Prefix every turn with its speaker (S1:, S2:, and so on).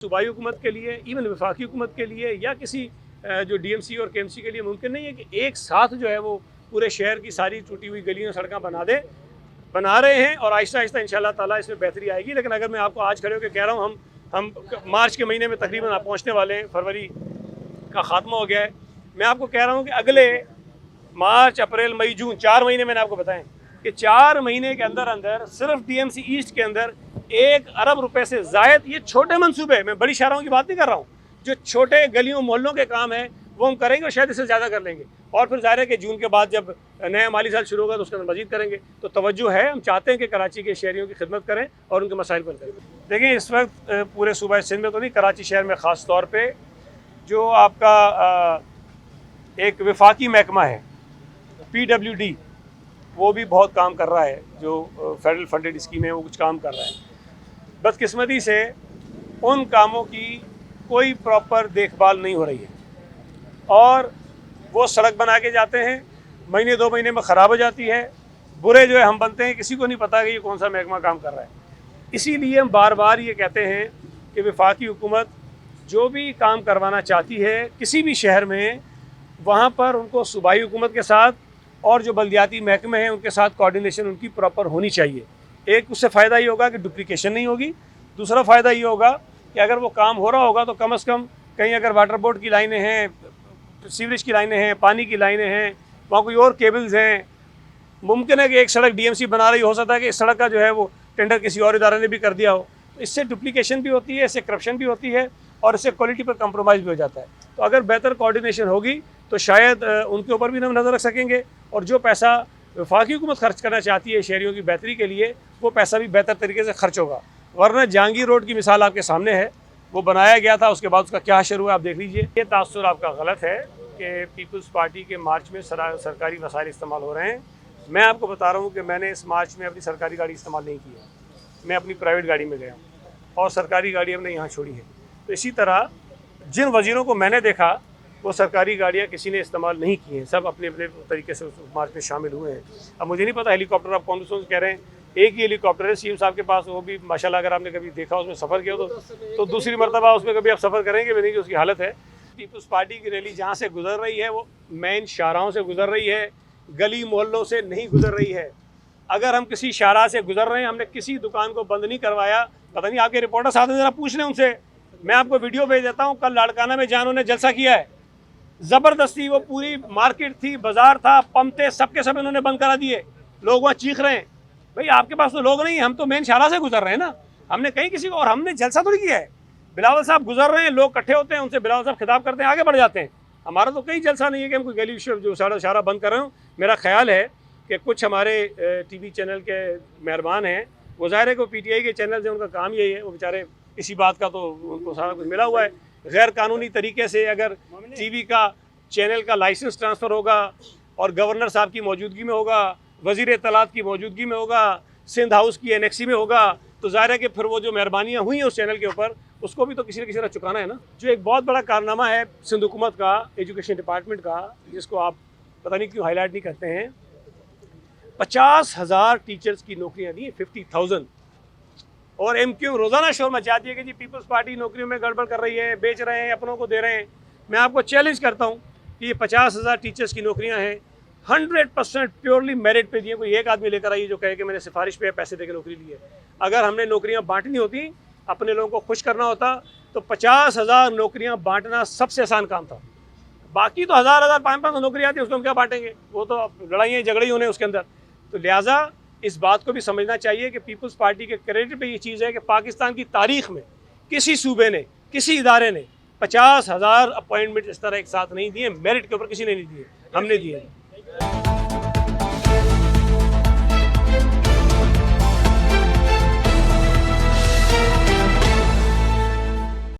S1: सूबाई हुकूमत के लिए, इवन वफाकी हुकूमत के लिए या किसी जो डीएमसी और केएमसी के लिए मुमकिन नहीं है कि एक साथ जो है वो पूरे शहर की सारी टूटी हुई गलियाँ सड़कें बना रहे हैं और आहिस्ता आहिस्ता इंशाल्लाह ताला इसमें बेहतरी आएगी। लेकिन अगर मैं आपको आज खड़े होकर कह रहा हूँ हम मार्च के महीने में तकरीबन पहुँचने वाले हैं, फरवरी का ख़ात्मा हो गया है, मैं आपको कह रहा हूँ कि अगले मार्च, अप्रैल, मई, जून 4 महीने मैंने आपको बताएं कि 4 महीने के अंदर अंदर सिर्फ डीएमसी ईस्ट के अंदर 1 अरब रुपए से ज़ायद, ये छोटे मंसूबे, मैं बड़ी शहरों की बात नहीं कर रहा हूँ, जो छोटे गलियों मोहल्लों के काम हैं वो हम करेंगे और शायद इससे ज़्यादा कर लेंगे। और फिर ज़ाहिर है कि जून के बाद जब नया माली साल शुरू होगा तो उसके अंदर मजीद करेंगे। तो तवज्जो है, हम चाहते हैं कि कराची के शहरियों की खिदमत करें और उनके मसाइल पर करें। देखिए, इस वक्त पूरे सूबा सिंध में तो नहीं, कराची शहर में ख़ास तौर पर जो आपका एक वफाकी महकमा है PWD, वो भी बहुत काम कर रहा है। जो फेडरल फंडेड स्कीम है वो कुछ काम कर रहा है। बदकिस्मती से उन कामों की कोई प्रॉपर देखभाल नहीं हो रही है और वो सड़क बना के जाते हैं, महीने 2 महीने में ख़राब हो जाती है। बुरे जो है हम बनते हैं, किसी को नहीं पता कि ये कौन सा महकमा काम कर रहा है। इसीलिए हम बार बार ये कहते हैं कि वफाकी हुकूमत जो भी काम करवाना चाहती है किसी भी शहर में, वहाँ पर उनको सूबाई हुकूमत के साथ और जो बल्दियाती महकमे हैं उनके साथ कोऑर्डिनेशन उनकी प्रॉपर होनी चाहिए। एक, उससे फ़ायदा ये होगा कि डुप्लीकेशन नहीं होगी। दूसरा फ़ायदा ये होगा कि अगर वो काम हो रहा होगा तो कम से कम कहीं अगर वाटर बोर्ड की लाइनें हैं, सीवरेज की लाइनें हैं, पानी की लाइनें हैं, वहाँ कोई और केबल्स हैं, मुमकिन है कि एक सड़क डीएमसी बना रही, हो सकता है कि इस सड़क का जो है वो टेंडर किसी और इदारे ने भी कर दिया हो। तो इससे डुप्लीकेशन भी होती है, इससे करप्शन भी होती है और इससे क्वालिटी पर कंप्रोमाइज़ भी हो जाता है। तो अगर बेहतर कोऑर्डिनेशन होगी तो शायद उनके ऊपर भी हम नज़र रख सकेंगे और जो पैसा वफाकी हुकूमत खर्च करना चाहती है शहरियों की बेहतरी के लिए, वो पैसा भी बेहतर तरीके से खर्च होगा। वरना जहांगीर रोड की मिसाल आपके सामने है, वो बनाया गया था, उसके बाद उसका क्या हशर हुआ आप देख लीजिए। ये तासुर आपका गलत है कि पीपल्स पार्टी के मार्च में सरकारी वसाइल इस्तेमाल हो रहे हैं। मैं आपको बता रहा हूँ कि मैंने इस मार्च में अपनी सरकारी गाड़ी इस्तेमाल नहीं की है, मैं अपनी प्राइवेट गाड़ी में गया हूँ और सरकारी गाड़ी हमने यहाँ छोड़ी है। तो इसी तरह जिन वज़ीरों को मैंने देखा वो सरकारी गाड़ियाँ किसी ने इस्तेमाल नहीं की हैं, सब अपने अपने तरीके से उस मार्च में शामिल हुए हैं। अब मुझे नहीं पता हेलीकॉप्टर आप कौन कह रहे हैं, एक ही हेलीकॉप्टर है सीएम साहब के पास, वो भी माशाल्लाह अगर आपने कभी देखा उसमें सफ़र किया तो दूसरी मरतबा उसमें कभी आप सफ़र करेंगे भी नहीं कि उसकी हालत है। पीपल्स पार्टी की रैली जहाँ से गुजर रही है वो मेन शाहराहों से गुजर रही है, गली मोहल्लों से नहीं गुजर रही है। अगर हम किसी शाहराह से गुजर रहे हैं, हमने किसी दुकान को बंद नहीं करवाया, पता नहीं आपके रिपोर्टर साथ हैं, ज़रा पूछ लें उनसे, मैं आपको वीडियो भेज देता हूँ। कल लाड़काना में जहाँ उन्होंने जलसा किया है, ज़बरदस्ती, वो पूरी मार्केट थी, बाजार था, पंप थे, सबके सब इन्होंने बंद करा दिए। लोग वहाँ चीख रहे हैं, भाई आपके पास तो लोग नहीं, हम तो मेन शाहराह से गुजर रहे हैं ना, हमने कहीं किसी को, और हमने जलसा थोड़ी किया है। बिलावल साहब गुजर रहे हैं, लोग इकट्ठे होते हैं, उनसे बिलावल साहब खिताब करते हैं, आगे बढ़ जाते हैं। हमारा तो कहीं जलसा नहीं है कि हम कोई गली जो शाहरा बंद कर रहे हूँ। मेरा ख्याल है कि कुछ हमारे टीवी चैनल के मेहरबान हैं, वो ज़ाहिर है कि PTI के चैनल से उनका काम यही है, वो बेचारे इसी बात का तो उनको सारा कुछ मिला हुआ है। गैर कानूनी तरीके से अगर टीवी का चैनल का लाइसेंस ट्रांसफ़र होगा और गवर्नर साहब की मौजूदगी में होगा, वज़ीर इत्तलात की मौजूदगी में होगा, सिंध हाउस की एनेक्सी में होगा, तो ज़ाहिर है कि फिर वो जो मेहरबानियाँ हुई हैं उस चैनल के ऊपर, उसको भी तो किसी न किसी तरह चुकाना है ना। जो एक बहुत बड़ा कारनामा है सिंध हुकूमत का, एजुकेशन डिपार्टमेंट का, जिसको आप पता नहीं क्यों हाईलाइट नहीं करते हैं, 50,000 टीचर्स की नौकरियाँ दी, 50,000। और MQ रोज़ाना शोर मचाती है कि जी पीपल्स पार्टी नौकरियों में गड़बड़ कर रही है, बेच रहे हैं, अपनों को दे रहे हैं। मैं आपको चैलेंज करता हूँ कि ये 50,000 टीचर्स की नौकरियाँ हैं, 100% प्योरली मेरिट पे दी है। कोई एक आदमी लेकर आइए जो कहे कि मैंने सिफारिश पे पैसे दे के नौकरी ली है। अगर हमने नौकरियाँ बांटनी होती, अपने लोगों को खुश करना होता, तो 50,000 नौकरियाँ बांटना सबसे आसान काम था। बाकी तो 1,000 500 नौकरियाँ आती है, उसको हम क्या बांटेंगे, वो तो लड़ाइयाँ झगड़े ही होने उसके अंदर। तो लिहाजा इस बात को भी समझना चाहिए कि पीपल्स पार्टी के क्रेडिट पे ये चीज़ है कि पाकिस्तान की तारीख में किसी सूबे ने, किसी इदारे ने 50,000 अपॉइंटमेंट इस तरह एक साथ नहीं दिए, मेरिट के ऊपर किसी ने नहीं दिए, हमने दिए।